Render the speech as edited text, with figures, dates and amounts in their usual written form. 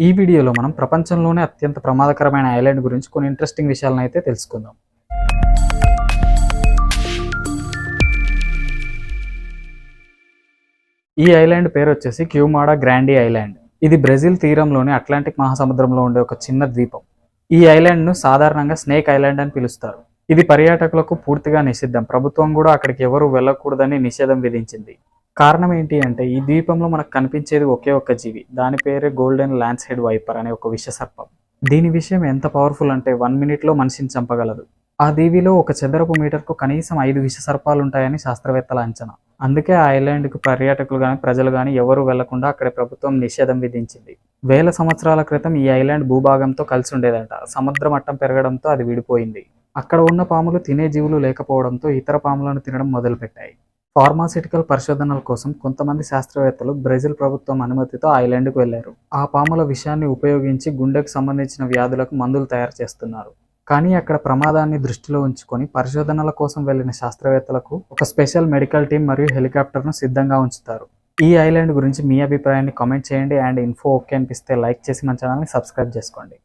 ఈ వీడియోలో మనం ప్రపంచంలోనే అత్యంత ప్రమాదకరమైన ఐలాండ్ గురించి కొన్ని ఇంట్రెస్టింగ్ విషయాలను అయితే తెలుసుకుందాం. ఈ ఐలాండ్ పేరు వచ్చేసి క్యూమాడా గ్రాండీ ఐలాండ్. ఇది బ్రెజిల్ తీరంలోని అట్లాంటిక్ మహాసముద్రంలో ఉండే ఒక చిన్న ద్వీపం. ఈ ఐలాండ్ను సాధారణంగా స్నేక్ ఐలాండ్ అని పిలుస్తారు. ఇది పర్యాటకులకు పూర్తిగా నిషిద్ధం. ప్రభుత్వం కూడా అక్కడికి ఎవరు వెళ్ళకూడదని నిషేధం విధించింది. కారణం ఏంటి అంటే ఈ ద్వీపంలో మనకు కనిపించేది ఒకే ఒక్క జీవి. దాని పేరే గోల్డెన్ ల్యాన్స్ హెడ్ వైపర్ అనే ఒక విషసర్పం. దీని విషయం ఎంత పవర్ఫుల్ అంటే 1 మినిట్లో మనిషిని చంపగలదు. ఆ దీవిలో ఒక చదరపు మీటర్కు కనీసం 5 విషసర్పాలు ఉంటాయని శాస్త్రవేత్తల అంచనా. అందుకే ఆ ఐలాండ్కు పర్యాటకులు కానీ ప్రజలు కానీ ఎవరూ వెళ్లకుండా అక్కడ ప్రభుత్వం నిషేధం విధించింది. వేల సంవత్సరాల క్రితం ఈ ఐలాండ్ భూభాగంతో కలిసి ఉండేదంట. సముద్ర మట్టం పెరగడంతో అది విడిపోయింది. అక్కడ ఉన్న పాములు తినే జీవులు లేకపోవడంతో ఇతర పాములను తినడం మొదలుపెట్టాయి. ఫార్మాసిటికల్ పరిశోధనల కోసం కొంతమంది శాస్త్రవేత్తలు బ్రెజిల్ ప్రభుత్వం అనుమతితో ఐలాండ్కు వెళ్లారు. ఆ పాముల విషాన్ని ఉపయోగించి గుండెకు సంబంధించిన వ్యాధులకు మందులు తయారు చేస్తున్నారు. కానీ అక్కడ ప్రమాదాన్ని దృష్టిలో ఉంచుకొని పరిశోధనల కోసం వెళ్లిన శాస్త్రవేత్తలకు ఒక స్పెషల్ మెడికల్ టీం మరియు హెలికాప్టర్ను సిద్ధంగా ఉంచుతారు. ఈ ఐలాండ్ గురించి మీ అభిప్రాయాన్ని కామెంట్ చేయండి. అండ్ ఇన్ఫో ఓకే అనిపిస్తే లైక్ చేసి మన ఛానల్ని సబ్స్క్రైబ్ చేసుకోండి.